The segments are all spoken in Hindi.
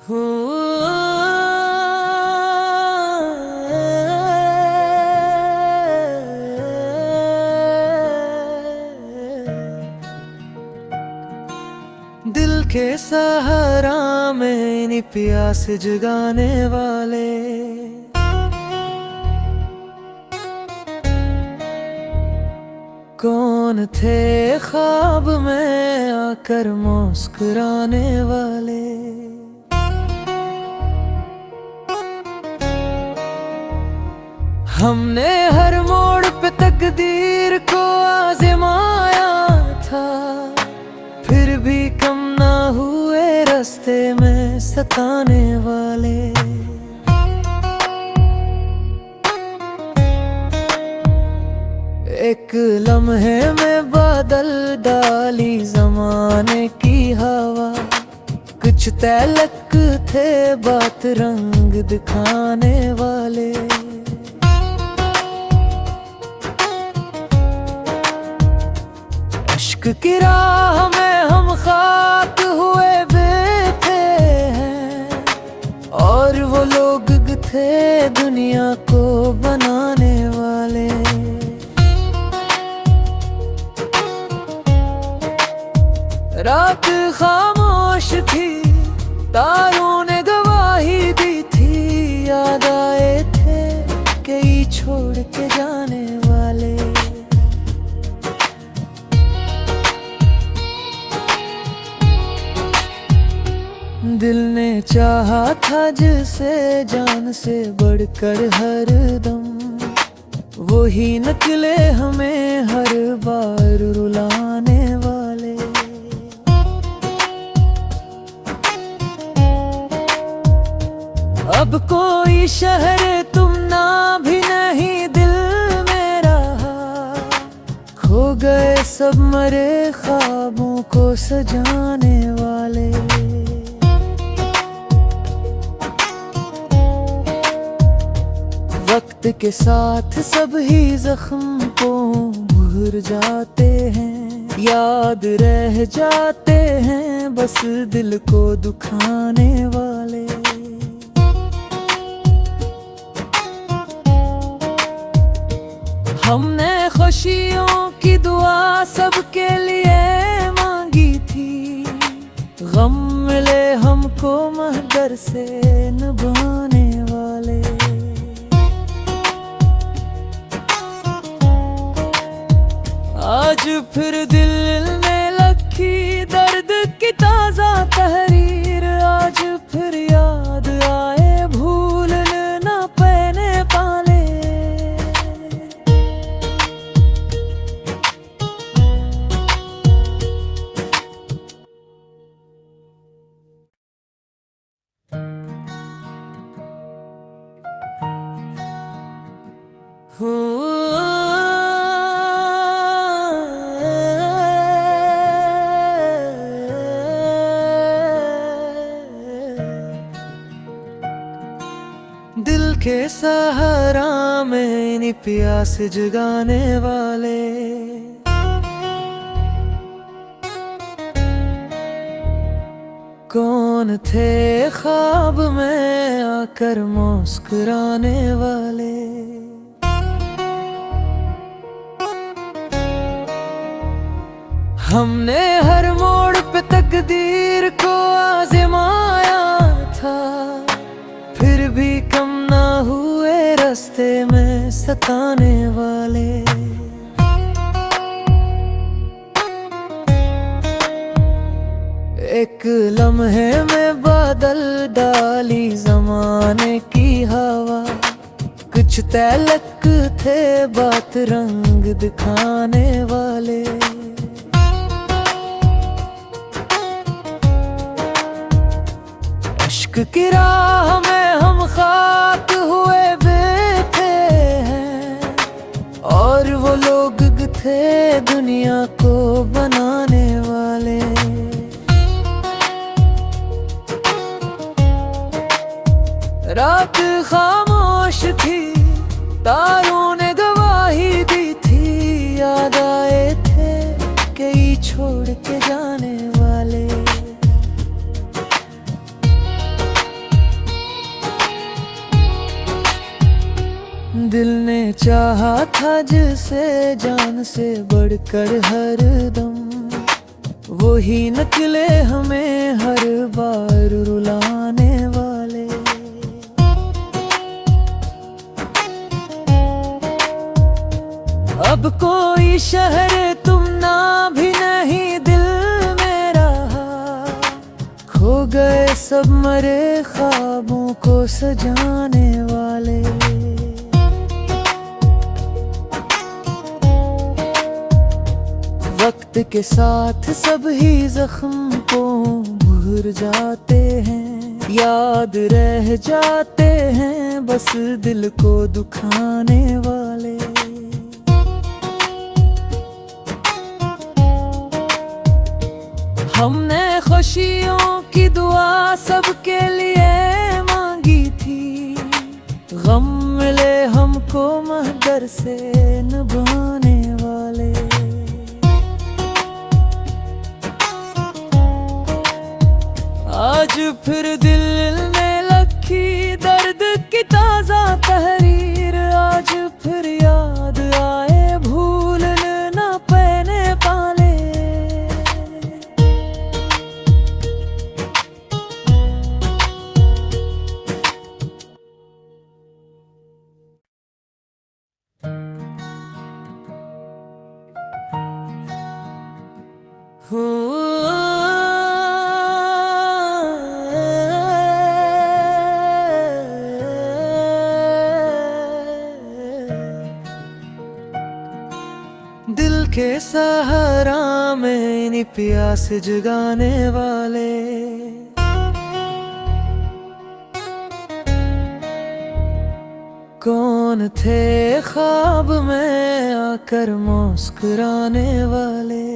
दिल के सहारा में नी प्यास जगाने वाले कौन थे ख्वाब में आकर मुस्कुराने वाले। हमने हर मोड़ पे तकदीर को आज़माया था, फिर भी कम ना हुए रास्ते में सताने वाले। एक लम्हे में बादल डाली ज़माने की हवा, कुछ तलक थे बात रंग दिखाने वाले। इश्क की राह में हम खाक हुए बैठे हैं, और वो लोग थे दुनिया को बनाने वाले। रात खामोश थी, तारों ने गवाही दी थी, याद आए थे कई छोड़ के जाने वाले। दिल ने चाहा था जिसे जान से बढ़कर हरदम, वो ही निकले हमें हर बार रुलाने वाले। अब कोई शहर तुम ना भी नहीं दिल में रहा, खो गए सब मरे ख्वाबों को सजाने वाले। वक्त के साथ सब ही जख्म को भूल जाते हैं, याद रह जाते हैं बस दिल को दुखाने वाले। हमने खुशियों की दुआ सबके लिए मांगी थी, गम मिले हमको महदर से निभाने वाले। आज फिर दिल ने लखी दर्द की ताजा तहरीर, आज फिर याद आए भूल ना पैने पाले। दिल के सहारा में नी प्यास जगाने वाले कौन थे ख्वाब में आकर मुस्कुराने वाले। हमने हर मोड़ पे तकदीर को आज़माया था, फिर भी कम ना हुए रास्ते में सताने वाले। एक लम्हे में बादल डाली ज़माने की हवा, कुछ तलक थे बात रंग दिखाने वाले। इश्क की राह में हम खाक हुए बैठे हैं, और वो लोग थे दुनिया को बनाने वाले। रात खामोश थी, तारों ने गवाही दी थी, याद आए थे कई छोड़ के जाने वाले। ने चाहा था जिसे जान से बढ़कर हर दम, वो ही निकले हमें हर बार रुलाने वाले। अब कोई शहर तुम ना भी नहीं दिल में रहा, खो गए सब मरे ख्वाबों को सजाने वाले। वक्त के साथ सब ही जख्म को भूल जाते हैं, याद रह जाते हैं बस दिल को दुखाने वाले। हमने खुशियों की दुआ सबके लिए मांगी थी, गम मिले हमको महदर से निभाने वाले। आज फिर दिल में लखी दर्द की ताजा तहरीर, आज फिर याद आए भूल ना पैने पाले। दिल के सहारा में नी प्यास जगाने वाले, कौन थे ख्वाब में आकर मुस्कुराने वाले।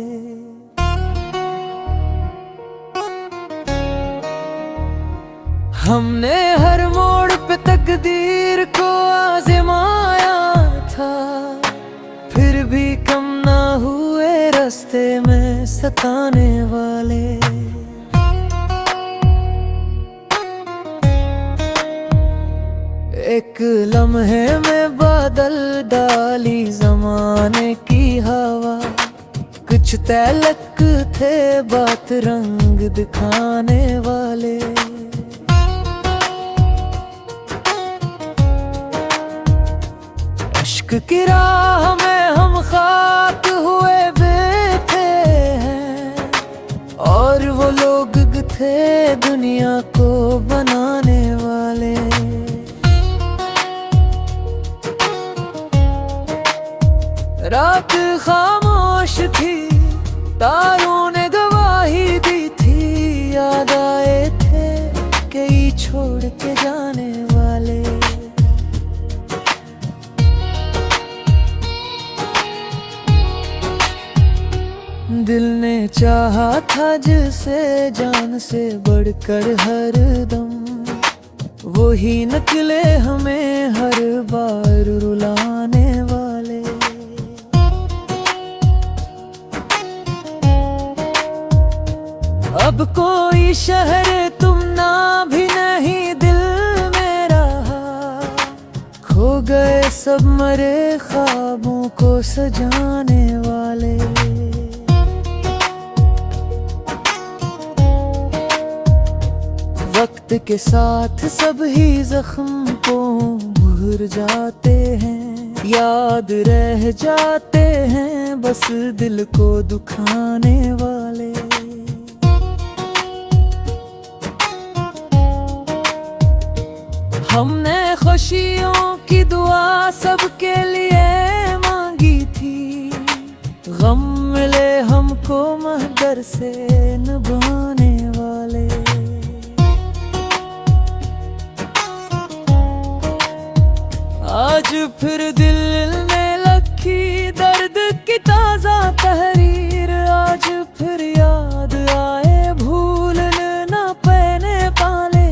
हमने हर मोड़ पे तकदीर को आजमाया था, फिर भी कम ना हुए रास्ते में सताने वाले। एक लम्हे में बादल डाली जमाने की हवा, कुछ तलक थे बात रंग दिखाने वाले। इश्क की राह में हम खाक हुए बेथे हैं, और वो लोग थे दुनिया को बनाने वाले। रात खामोश थी, तारों ने गवाही दी थी, याद आए थे कई छोड़ के जाने वाले। दिल ने चाहा था जिसे जान से बढ़कर हर दम, वो ही निकले हमें हर बार रुलाने वाले। अब कोई शहर तुम ना भी नहीं दिल में रहा, खो गए सब मरे ख्वाबों को सजाने वाले। वक्त के साथ सब ही जख्म को भूल जाते हैं, याद रह जाते हैं बस दिल को दुखाने वाले। हमने खुशियों की दुआ सबके लिए मांगी थी, गम मिले हमको महदर से निभाने वाले। आज फिर दिल में लखी दर्द की ताजा तहरीर, आज फिर याद आए भूल ना पैने पाले।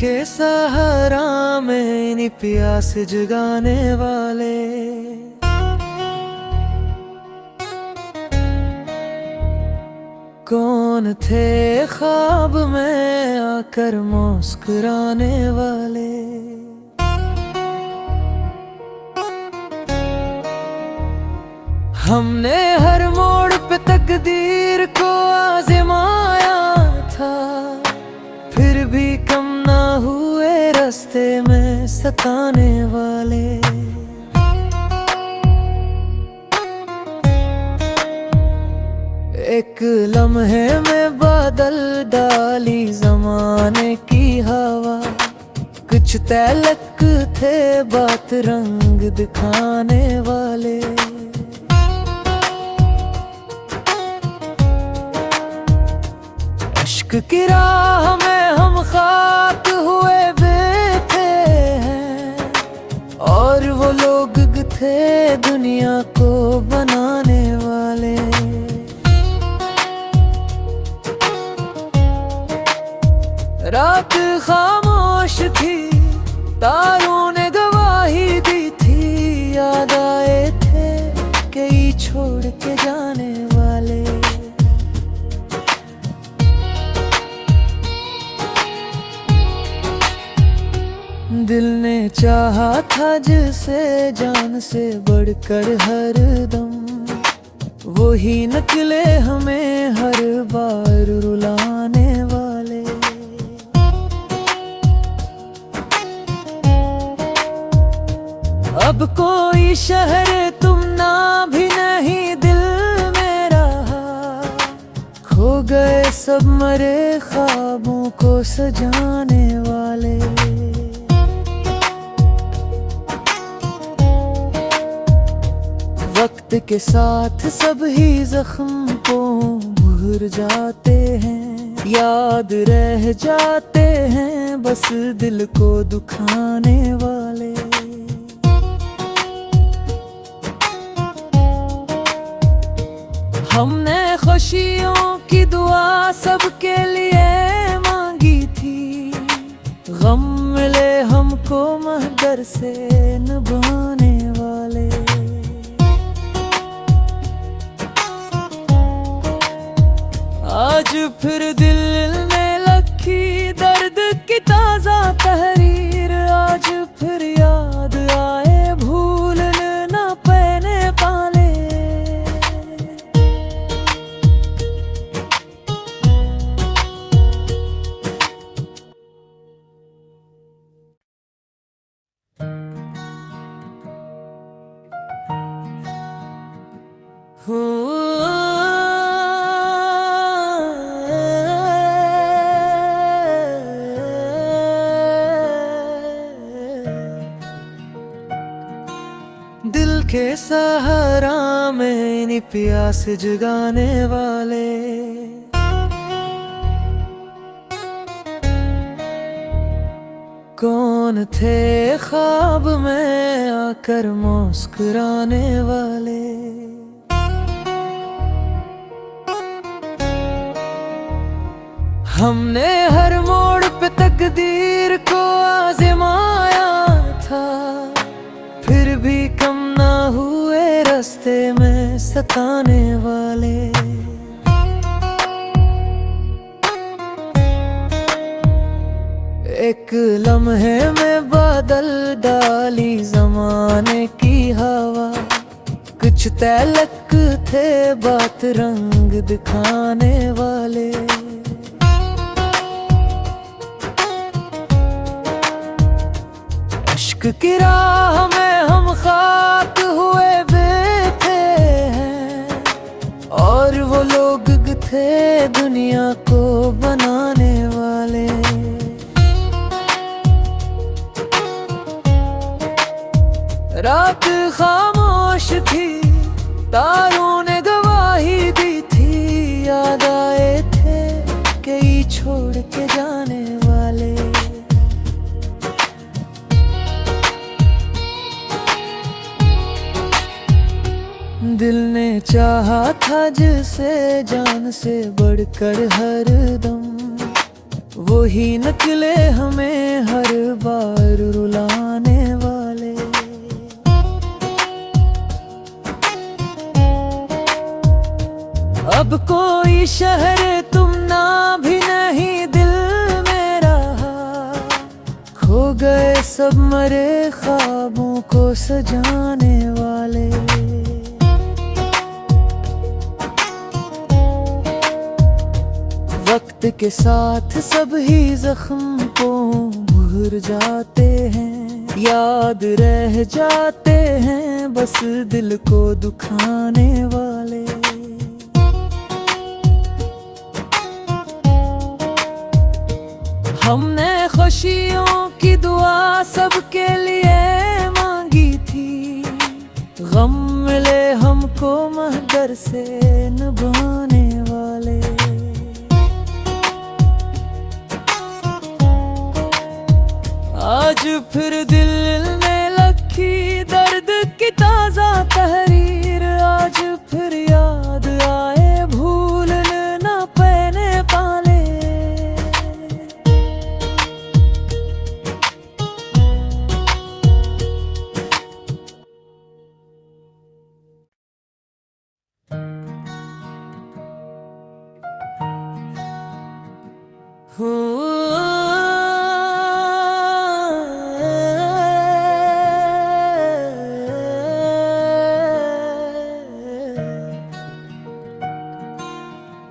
के सहारा में नी प्यास जगाने वाले, कौन थे ख्वाब में आकर मुस्कुराने वाले। हमने हर मोड़ पे तकदीर को आज़माया था, फिर भी कम ना हुए रास्ते में सताने वाले। एक लम्हे में बादल डाली ज़माने की हवा, कुछ तलक थे बात रंग दिखाने वाले। इश्क की राह में हम खाक हुए बैठे हैं, और वो लोग थे दुनिया को बनाने वाले। रात खामोश थी, तारों ने गवाही दी थी, याद आए थे कई छोड़ के जाने वाले। दिल ने चाहा था जिसे जान से बढ़कर हर दम, वो ही निकले हमें हर बार रुलाने वाले। अब कोई शहर तुम ना भी नहीं दिल में रहा, खो गए सब मरे ख्वाबों को सजाने वाले। वक्त के साथ सब ही जख्म को भूल जाते हैं, याद रह जाते हैं बस दिल को दुखाने वाले। हमने खुशियों की दुआ सबके लिए मांगी थी, गम मिले हमको महदर से निभाने वाले। आज फिर दिल में लखी दर्द की ताजा तहरीर, आज फिर याद आए भूल न पैने पाले। दिल के सहारा में नी प्यास जगाने वाले, कौन थे ख्वाब में आकर मुस्कुराने वाले। हमने हर मोड़ पे तकदीर को आज़माया था, फिर भी कम ना हुए रास्ते में सताने वाले। एक लम्हे में बादल डाली ज़माने की हवा, कुछ तलक थे बात रंग दिखाने वाले। इश्क की राह में हम खाक हुए बैठे हैं, और वो लोग थे दुनिया को बनाने वाले। रात खामोश थी, तारों ने गवाही दी थी, याद आए थे कई छोड़ के जाने वाले। दिल ने चाहा था जिसे जान से बढ़कर हर दम, वही निकले हमें हर बार रुलाने वाले। अब कोई शहर तुम ना भी नहीं दिल में रहा, खो गए सब मरे ख्वाबों को सजाने वाले। वक्त के साथ सब ही जख्म को भूल जाते हैं, याद रह जाते हैं बस दिल को दुखाने वाले। हमने खुशियों की दुआ सबके लिए मांगी थी, गम मिले हमको महदर से निभाने वाले। आज फिर दिल में लखी दर्द की ताजा तहरीर, आज फिर याद आए भूल न पैने पाले।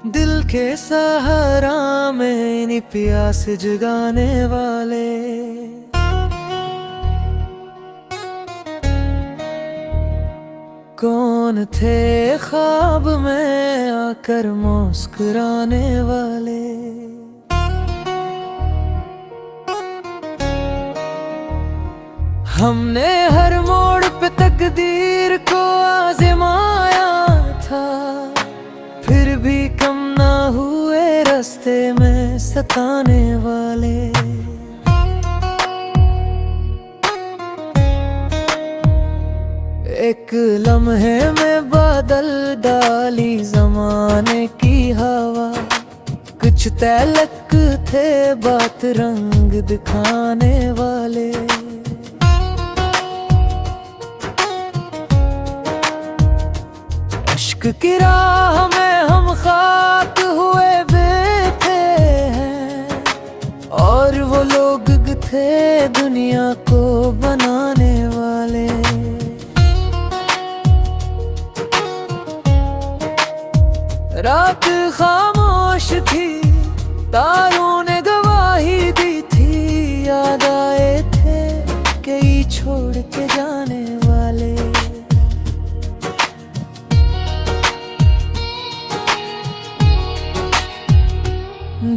दिल के सहारा में नी प्यास जगाने वाले। कौन थे ख्वाब में आकर मुस्कुराने वाले। हमने हर मोड़ पे तकदीर को आजमाया था, फिर भी कम ना हुए रास्ते में सताने वाले। एक लम्हे में बादल डाली जमाने की हवा, कुछ तलक थे बात रंग दिखाने वाले। इश्क की राह में हम खाक हुए बैठे हैं, और वो लोग थे दुनिया को बनाने वाले। रात खामोश थी, तारों ने गवाही दी थी, याद आए थे कई छोड़ के जाने वाले।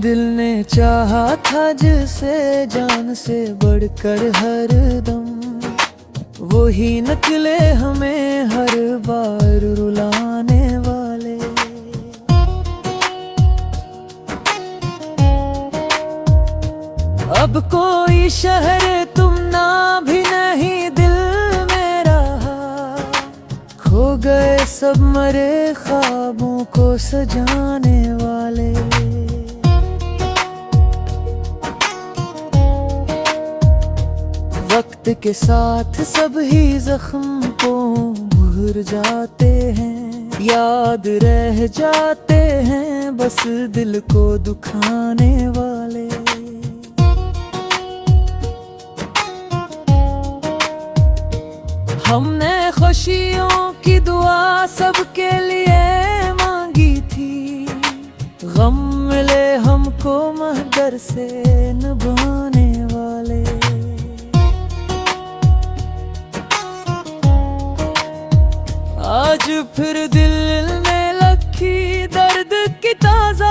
दिल ने चाहा था जिसे जान से बढ़कर हर दम, वही निकले हमें हर बार रुलाने वाले। अब कोई शहर तुम ना भी नहीं दिल में रहा, खो गए सब मरे ख्वाबों को सजाने वाले। वक्त के साथ सब ही जख्म को भूल जाते हैं, याद रह जाते हैं बस दिल को दुखाने वाले। हमने खुशियों की दुआ सबके लिए मांगी थी, गम मिले हमको महदर से निभाने वाले। आज फिर दिल में लखी दर्द की ताजा